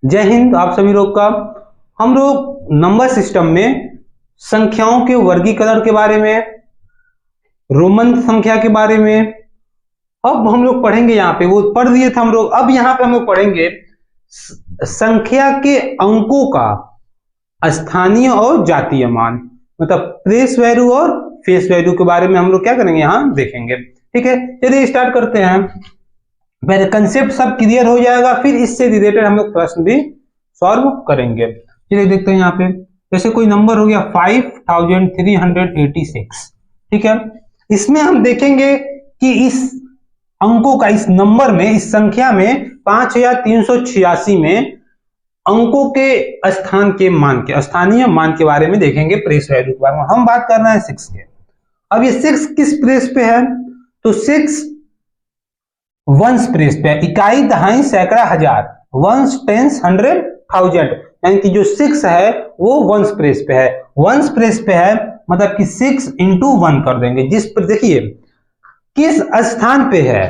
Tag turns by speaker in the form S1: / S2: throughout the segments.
S1: जय हिंद। आप सभी लोग का हम लोग नंबर सिस्टम में संख्याओं के वर्गीकरण के बारे में, रोमन संख्या के बारे में अब हम लोग पढ़ेंगे। यहाँ पे वो पढ़ दिए थे हम लोग। अब यहाँ पे हम लोग पढ़ेंगे संख्या के अंकों का स्थानीय और जातीय मान, मतलब प्लेस वैल्यू और फेस वैल्यू के बारे में हम लोग क्या करेंगे, यहाँ देखेंगे। ठीक है, चलिए स्टार्ट करते हैं। पहले कंसेप्ट सब क्लियर हो जाएगा, फिर इससे रिलेटेड हम लोग प्रश्न भी सॉल्व करेंगे। चलिए देखते हैं यहाँ पे। जैसे कोई नंबर हो गया 5386, ठीक है। इसमें हम देखेंगे कि इस अंकों का, इस नंबर में, इस संख्या में 5386 में अंकों के स्थान के मान के, स्थानीय मान के बारे में देखेंगे, प्लेस वैल्यू के बारे में। हम बात कर रहे हैं 6 के। अब ये 6 किस प्लेस पे है, तो 6 वंस प्लेस पे है। इकाई, दहाई, सैकड़ा, हजार, वंस, टेंस, हंड्रेड, थाउजेंड, यानी कि जो 6 है वो वंस प्लेस पे है। वंस प्लेस पे है मतलब कि 6 इंटू 1 कर देंगे। जिस पर देखिए किस स्थान पे है,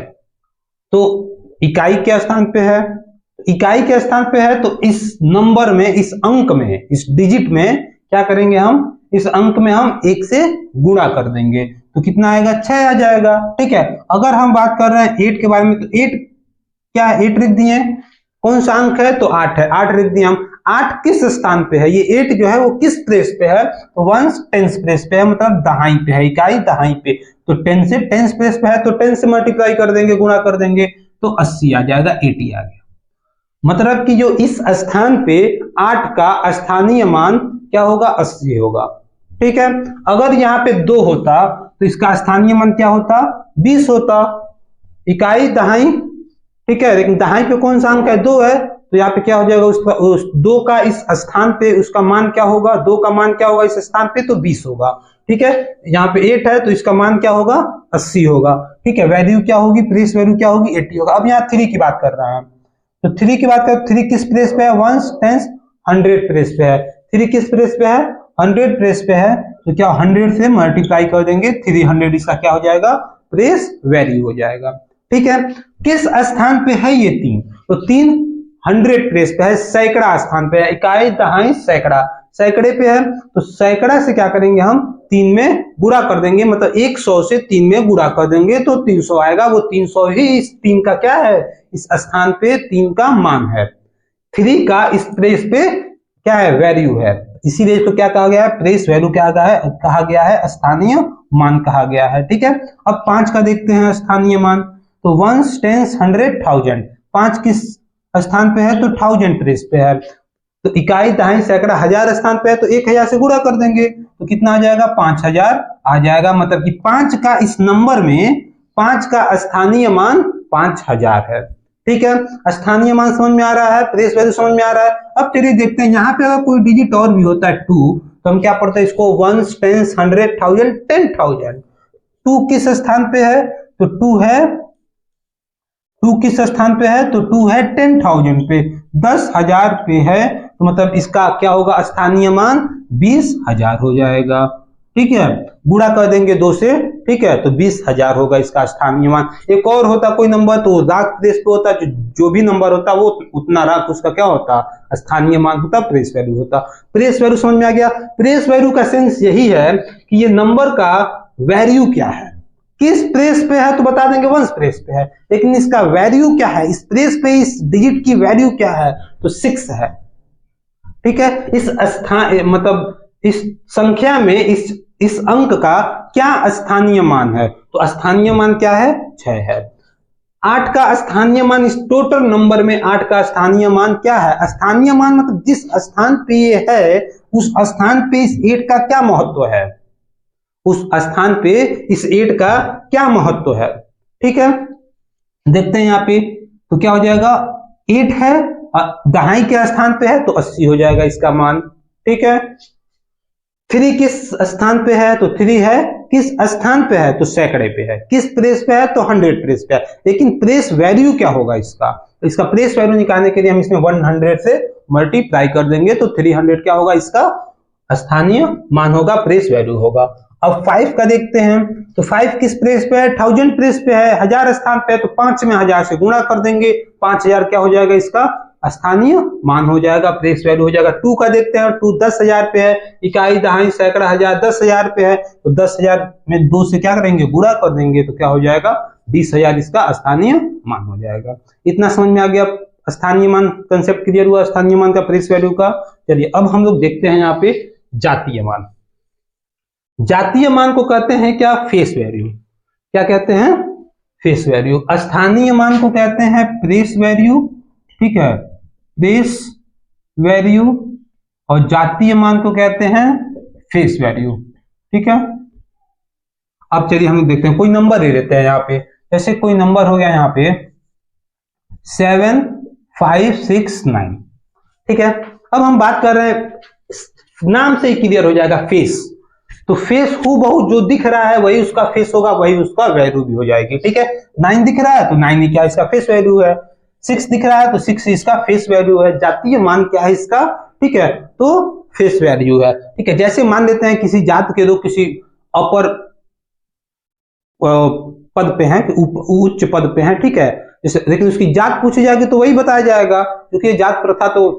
S1: तो इकाई के स्थान पे है। इकाई के स्थान पे है तो इस नंबर में, इस अंक में, इस डिजिट में क्या करेंगे हम, इस अंक में हम 1 से गुणा कर देंगे तो कितना आएगा, 6 आ जाएगा। ठीक है। अगर हम बात कर रहे हैं 8 के बारे में, तो 8 क्या है, 8 लिख दिए। कौन सा अंक है, तो 8 है, 8 लिख दिए हम। 8 किस स्थान पे है, ये 8 जो है वो किस प्लेस पे है, तो वंस टेंस प्लेस पे है, मतलब दहाई पे है, इकाई दहाई पे। तो 10 से टेंस प्लेस पे है तो 10 से मल्टीप्लाई कर देंगे, गुणा कर देंगे तो 80 आ जाएगा, 80 आ गया। मतलब कि जो इस स्थान पे 8 का स्थानीय मान क्या होगा, 80 होगा। ठीक है। अगर यहाँ पे 2 होता तो इसका स्थानीय मान क्या होता, 20 होता। इकाई दहाई, ठीक है, लेकिन दहाई पे कौन सा अंक है, 2 है, तो यहाँ पे क्या हो जाएगा, उसका उस 2 का इस स्थान पे उसका मान क्या होगा, 2 का मान क्या होगा इस स्थान पे, तो 20 होगा। ठीक है। यहाँ पे 8 है तो इसका मान क्या होगा, 80 होगा। ठीक है। वैल्यू क्या होगी, प्लेस वैल्यू क्या होगी, 80 होगा। अब यहाँ 3 की बात कर रहे हैं, तो 3 की बात करें, 3 किस प्लेस पे है, वंस, टेंस, 100 प्लेस पे है। 3 किस प्लेस पे है, 100 प्लेस पे है, तो क्या 100 से मल्टीप्लाई कर देंगे, 300 इसका क्या हो जाएगा, प्लेस वैल्यू हो जाएगा। ठीक है। किस स्थान पे है ये 3, तो 3 100 प्लेस पे है, सैकड़ा स्थान पे है। इकाई, दहाई, सैकड़ा, सैकड़े पे है, तो सैकड़ा से क्या करेंगे हम, 3 में गुणा कर देंगे, मतलब 100 से 3 में गुणा कर देंगे तो 300 आएगा। वो 300 ही इस 3 का क्या है, इस स्थान पे 3 का मान है। 3 का इस प्लेस पे क्या है, वैल्यू है, इसीलिए इसको क्या कहा गया है, प्लेस वैल्यू क्या कहा गया है, स्थानीय मान कहा गया है। ठीक है। अब 5 का देखते हैं स्थानीय मान, तो वंस, टेंस, हंड्रेड, थाउजेंड। 5 किस स्थान पे है, तो 1000 प्लेस पे है। तो इकाई, दहाई, सैकड़ा, हजार स्थान पे है, तो 1000 से गुणा कर देंगे तो कितना आ जाएगा, 5000 आ जाएगा। मतलब कि 5 का इस नंबर में 5 का स्थानीय मान 5000 है। ठीक है। स्थानीय मान समझ में आ रहा है, प्लेस वैल्यू समझ में आ रहा है। अब चलिए देखते हैं, यहाँ पे अगर कोई डिजिट और भी होता है 2, तो हम क्या पढ़ते हैं इसको, वंस, टेंस, हंड्रेड, थाउजेंड, 10,000। 2 किस स्थान पे है, तो 2 किस स्थान पे है, तो 2 है 10,000 पे, 10,000 पे है, तो मतलब इसका क्या होगा, स्थानीय मान 20,000 हो जाएगा। ठीक है। गुणा कर देंगे 2 से, ठीक है, तो 20,000 होगा इसका स्थानीय मान। एक और होता कोई नंबर, तो लाख प्लेस पे होता, जो भी नंबर होता वो उतना लाख उसका क्या होता, स्थानीय मान होता, प्लेस वैल्यू होता। प्लेस वैल्यू समझ में आ गया। प्लेस वैल्यू का सेंस यही है कि ये नंबर का वैल्यू क्या है, किस प्लेस पे है, तो बता देंगे वंस प्लेस पे है, लेकिन इसका वैल्यू क्या है, इस प्लेस पे इस डिजिट की वैल्यू क्या है, तो 6 है। ठीक है। इस स्थान, मतलब इस संख्या में इस अंक का क्या स्थानीय मान है, तो स्थानीय मान क्या है, 6 है। 8 का स्थानीय मान, इस टोटल नंबर में 8 का स्थानीय मान क्या है, स्थानीय मान मतलब जिस स्थान पे ये है उस स्थान पे इस 8 का क्या महत्व है, उस स्थान पे इस 8 का क्या महत्व है। ठीक है। देखते हैं यहाँ पे, तो क्या हो जाएगा, 8 है, दहाई के स्थान पे है तो 80 हो जाएगा इसका मान। ठीक है। 3 किस स्थान पे है, तो 3 है किस स्थान पे है, तो सैकड़े पे है। किस प्लेस पे है, तो 100 प्लेस पे है। लेकिन प्लेस वैल्यू क्या होगा इसका, इसका प्लेस वैल्यू निकालने के लिए हम इसमें 100 से मल्टीप्लाई कर देंगे तो 300 क्या होगा, इसका स्थानीय मान होगा, प्लेस वैल्यू होगा। अब 5 का देखते हैं, तो 5 किस प्लेस पे है, 1000 प्लेस पे है, 1000 स्थान पे है, तो 5 में 1000 से गुणा कर देंगे, 5000 क्या हो जाएगा इसका स्थानीय मान हो जाएगा, प्लेस वैल्यू हो जाएगा। 2 का देखते हैं, 2 10,000 पे है, इकाई, दहाई, सैकड़ा, हजार, 10,000 पे है, तो 10,000 में 2 से क्या करेंगे, गुणा कर देंगे, तो क्या हो जाएगा, 20,000 इसका स्थानीय मान हो जाएगा। इतना समझ में आ गया, स्थानीय मान कंसेप्ट क्लियर हुआ, स्थानीय मान का, प्लेस वैल्यू का। चलिए अब हम लोग देखते हैं यहाँ पे जातीय मान। जातीय मान को कहते हैं क्या, फेस वैल्यू। क्या कहते हैं, फेस वैल्यू। स्थानीय मान को कहते हैं प्लेस वैल्यू, ठीक है, प्लेस वैल्यू। और जातीय मान को कहते हैं फेस वैल्यू, ठीक है। अब चलिए हम देखते हैं, कोई नंबर दे देते हैं यहाँ पे, जैसे कोई नंबर हो गया यहाँ पे 7569, ठीक है। अब हम बात कर रहे हैं, नाम से ही क्लियर हो जाएगा, फेस। तो फेस हूबहू जो दिख रहा है वही उसका फेस होगा, वही उसका वैल्यू भी हो जाएगी, ठीक है। 9 दिख रहा है तो 9 ही क्या इसका फेस वैल्यू है, 6 दिख रहा है तो 6 इसका फेस वैल्यू है। जातीय मान क्या है इसका, ठीक है, तो फेस वैल्यू है, ठीक है। जैसे मान लेते हैं किसी जात के लोग किसी अपर पद पे हैं, उच्च पद पे हैं, ठीक है, जैसे, लेकिन उसकी जात पूछी जाएगी तो वही बताया जाएगा, क्योंकि जात प्रथा तो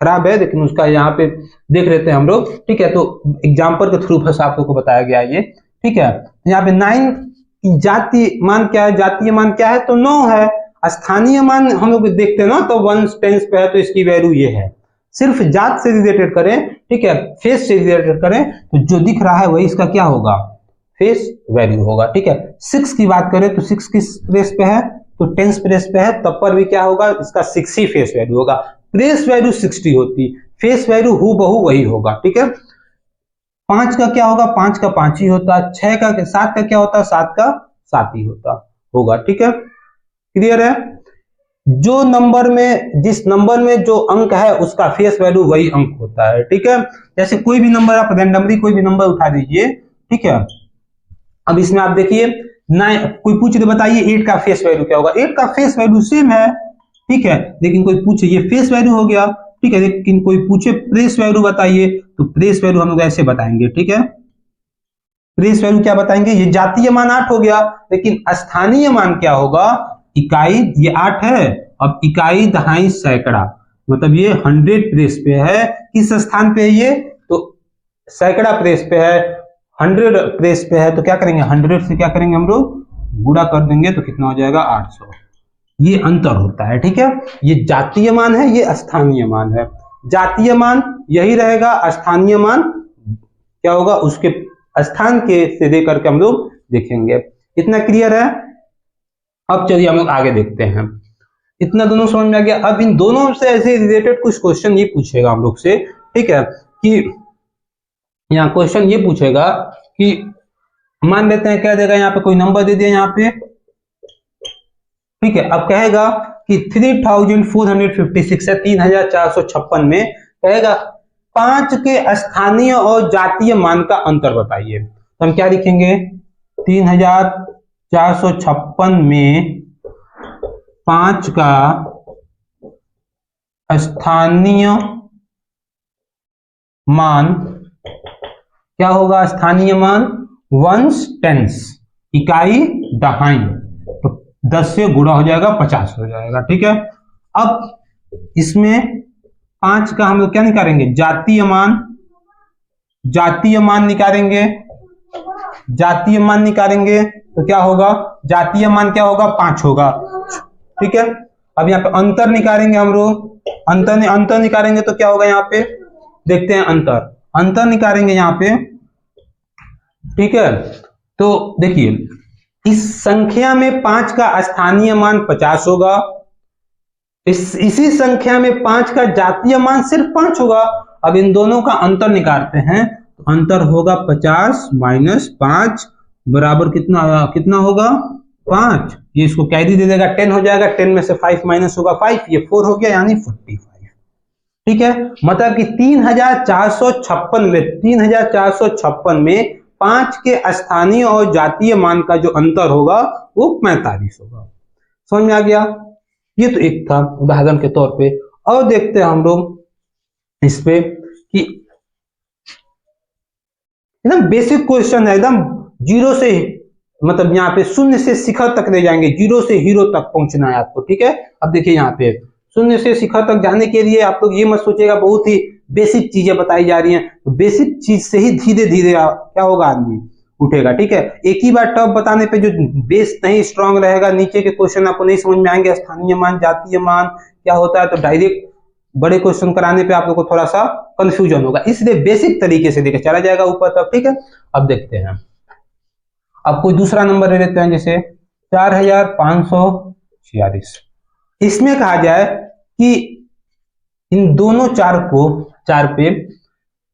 S1: खराब है, लेकिन उसका यहाँ पे देख लेते हैं हम लोग, ठीक है। तो एग्जाम्पल के थ्रू बस आप लोग को बताया गया ये, ठीक है। यहाँ पे 9 की जातीय मान क्या है, जातीय मान क्या है, तो 9 है। स्थानीय मान हम लोग देखते हैं ना, तो 1 टेंस पे है तो इसकी वैल्यू ये है। सिर्फ जात से रिलेटेड करें, ठीक है, फेस से रिलेटेड करें, तो जो दिख रहा है वही इसका क्या होगा, फेस वैल्यू होगा, ठीक है। 6 की बात करें तो 6 किस प्लेस पे है, तो टेंस प्लेस पे है, तब पर भी क्या होगा, इसका 6 ही फेस वैल्यू होगा। प्लेस वैल्यू 60 होती, फेस वैल्यू हूबहू वही होगा, ठीक है। 5 का क्या होगा, 5 का 5 ही होता, 6 का 7 का क्या होता, 7 का 7 ही होता होगा, ठीक है। क्लियर है। जो नंबर में, जिस नंबर में जो अंक है उसका फेस वैल्यू वही अंक होता है, ठीक है। जैसे कोई भी नंबर आप रैंडमली कोई भी नंबर उठा दीजिए, ठीक है। अब इसमें आप देखिए, कोई पूछ दे बताइए 8 का फेस वैल्यू क्या होगा, 8 का फेस वैल्यू सेम है, ठीक है। लेकिन कोई पूछे, ये फेस वैल्यू हो गया, ठीक है, लेकिन कोई पूछे प्लेस वैल्यू बताइए, तो प्लेस वैल्यू हम लोग ऐसे बताएंगे, ठीक है। प्लेस वैल्यू क्या बताएंगे, ये जातीय मान 8 हो गया, लेकिन स्थानीय मान क्या होगा, इकाई, ये 8 है, अब इकाई, दहाई, सैकड़ा, मतलब ये 100 प्लेस पे है, किस स्थान पे है ये, तो सैकड़ा प्लेस पे है, 100 प्लेस पे है, तो क्या करेंगे, 100 से क्या करेंगे हम लोग, गुणा कर देंगे, तो कितना हो जाएगा, 800। ये अंतर होता है, ठीक है। ये जातीय मान है, ये स्थानीय मान है। जातीय मान यही रहेगा, स्थानीय मान क्या होगा, उसके स्थान के से दे करके हम लोग देखेंगे। इतना क्लियर है। अब चलिए हम लोग आगे देखते हैं, इतना दोनों समझ में आ गया। अब इन दोनों से ऐसे रिलेटेड कुछ क्वेश्चन ये पूछेगा हम लोग से, ठीक है, कि यहाँ क्वेश्चन ये पूछेगा कि मान लेते हैं क्या देगा, यहाँ पे कोई नंबर दे दिया यहाँ पे, ठीक है। अब कहेगा कि 3456 है, 3456 में कहेगा 5 के स्थानीय और जातीय मान का अंतर बताइए। तो हम क्या लिखेंगे, 3456 में 5 का स्थानीय मान क्या होगा, स्थानीय मान 1 टेंस, इकाई, दहाई, तो 10 से गुणा हो जाएगा, 50 हो जाएगा, ठीक है। अब इसमें 5 का हम लोग क्या निकालेंगे, जातीय मान, जातीय मान निकालेंगे, जातीय मान निकालेंगे तो क्या होगा, जातीय मान क्या होगा, 5 होगा, ठीक है। अब यहाँ पे अंतर निकालेंगे हम लोग, अंतर निकालेंगे तो क्या होगा, यहाँ पे देखते हैं, अंतर निकालेंगे यहाँ पे, ठीक है। तो देखिए, इस संख्या में 5 का स्थानीय मान 50 होगा, इसी संख्या में 5 का जातीय मान सिर्फ 5 होगा। अब इन दोनों का अंतर निकालते हैं, तो अंतर होगा 50 माइनस 5 बराबर कितना होगा, 5। ये इसको कैरी दे देगा, 10 हो जाएगा, 10 में से 5 माइनस होगा 5, ये 4 हो गया, यानी 45, ठीक है। मतलब कि 3456 में 5 के स्थानीय और जातीय मान का जो अंतर होगा वो 45 होगा। समझ में आ गया। ये तो एक था उदाहरण के तौर पे। और देखते हैं हम लोग इस पे कि एकदम बेसिक क्वेश्चन है, एकदम जीरो से, मतलब यहाँ पे शून्य से शिखर तक ले जाएंगे, जीरो से हीरो तक पहुंचना है आपको, ठीक है। अब देखिए यहाँ पे शून्य से शिखर तक जाने के लिए आप लोग ये मत सोचिएगा बहुत ही बेसिक चीजें बताई जा रही हैं, तो बेसिक चीज से ही धीरे धीरे क्या होगा, आदमी उठेगा। ठीक है, एक ही बार टॉप बताने पे जो बेस नहीं स्ट्रांग रहेगा, नीचे के क्वेश्चन आपको नहीं समझ में आएंगे, स्थानीय मान, जातीय मान क्या होता है, तो डायरेक्ट बड़े क्वेश्चन कराने पे आप लोग को थोड़ा सा कंफ्यूजन होगा, इसलिए बेसिक तरीके से लेकर चला जाएगा ऊपर तक। ठीक है, अब देखते हैं, अब कोई दूसरा नंबर ले लेते हैं, जैसे 4546। इसमें कहा जाए कि इन दोनों चार पे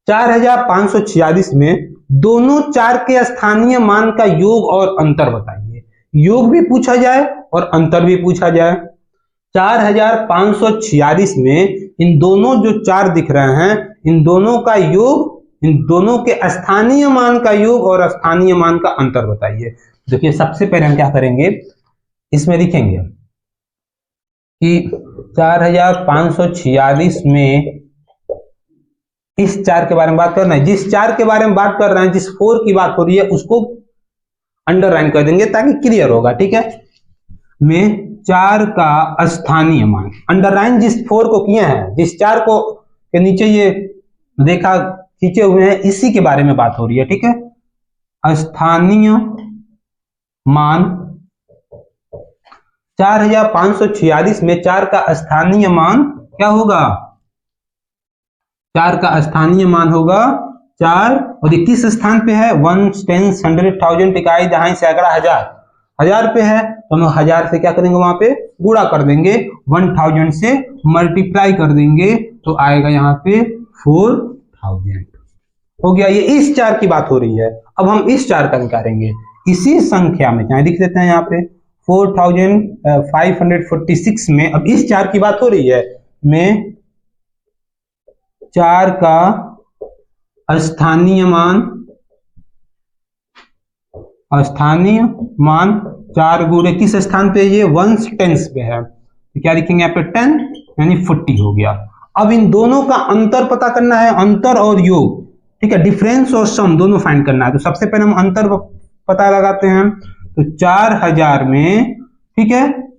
S1: 4546 में दोनों चार के स्थानीय मान का योग और अंतर बताइए। योग भी पूछा जाए और अंतर भी पूछा जाए। 4546 में इन दोनों जो चार दिख रहे हैं, इन दोनों का योग, इन दोनों के स्थानीय मान का योग और स्थानीय मान का अंतर बताइए। देखिए, सबसे पहले हम क्या करेंगे, इसमें लिखेंगे कि 4546 में इस चार के बारे में बात करना है, जिस चार के बारे में बात कर रहे हैं, जिस 4 की बात हो रही है, उसको अंडरलाइन कर देंगे ताकि क्लियर होगा। ठीक है, में 4 का स्थानीय मान, अंडरलाइन जिस 4 को किए हैं, जिस 4 को के नीचे ये रेखा खींचे हुए हैं, इसी के बारे में बात हो रही है। ठीक है, स्थानीय मान 4546 में 4 का स्थानीय मान क्या होगा, 4 का स्थानीय मान होगा 4, और ये किस स्थान पे है, 1, 10, 100, 1000, इकाई, दहाई, सैकड़ा, हजार पे है, तो हम 1000 से क्या करेंगे, वहां पे गुणा कर देंगे, 1000 से मल्टीप्लाई कर देंगे, तो आएगा यहाँ पे 4000। हो गया, ये इस 4 की बात हो रही है। अब हम इस 4 का निकालेंगे इसी संख्या में, चाहे लिख देते हैं यहाँ पे 4546 में, अब इस 4 की बात हो रही है, में 4 का स्थानीय मान 4 गुणे किस स्थान पे, ये 1 10 पे है, तो क्या लिखेंगे यहाँ पे 10 यानी 40 हो गया। अब इन दोनों का अंतर पता करना है, अंतर और योग। ठीक है, डिफरेंस और सम दोनों फाइंड करना है, तो सबसे पहले हम अंतर पता लगाते हैं, तो 4000 में, ठीक है,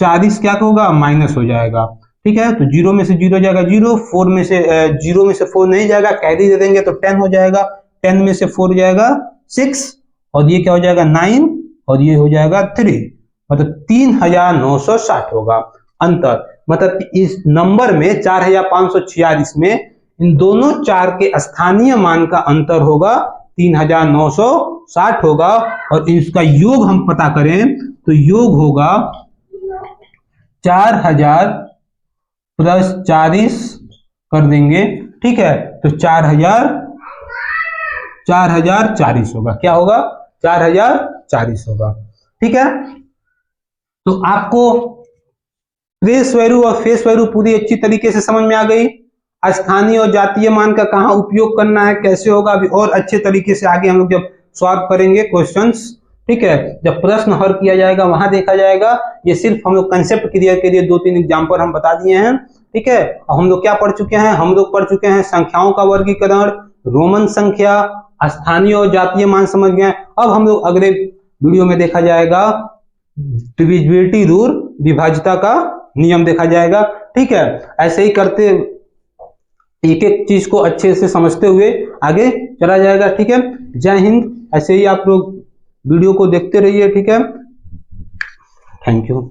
S1: 40 क्या होगा, माइनस हो जाएगा। ठीक है, तो 0 में से 0 जाएगा 0, 4 में से 0 में से 4 नहीं जाएगा, कैरी दे देंगे तो 10 हो जाएगा, 10 में से 4 जाएगा 6, और ये क्या हो जाएगा 9, और ये हो जाएगा 3, मतलब 3960 होगा अंतर। मतलब इस नंबर में 4546 में इन दोनों 4 के स्थानीय मान का अंतर होगा 3960 होगा, और इसका योग हम पता करें तो योग होगा 4000 प्लस 40 कर देंगे। ठीक है, तो 4040 होगा, क्या होगा, 4040 होगा। ठीक है, तो आपको ट्रेस वैल्यू और फेस वैल्यू पूरी अच्छी तरीके से समझ में आ गई। स्थानीय और जातीय मान का कहाँ उपयोग करना है, कैसे होगा, अभी और अच्छे तरीके से आगे हम लोग जब सॉल्व करेंगे क्वेश्चंस। ठीक है, जब प्रश्न हल किया जाएगा वहां देखा जाएगा। ये सिर्फ हम लोग कंसेप्ट क्लियर के लिए 2-3 एग्जाम्पल हम बता दिए हैं। ठीक है, हम लोग क्या पढ़ चुके हैं, हम लोग पढ़ चुके हैं संख्याओं का वर्गीकरण, रोमन संख्या, स्थानीय और जातीय मान समझ गए। अब हम लोग अगले वीडियो में देखा जाएगा डिविजिबिलिटी रूल, विभाज्यता का नियम देखा जाएगा। ठीक है, ऐसे ही करते एक एक चीज को अच्छे से समझते हुए आगे चला जाएगा। ठीक है, जय हिंद। ऐसे ही आप लोग वीडियो को देखते रहिए। ठीक है, थैंक यू।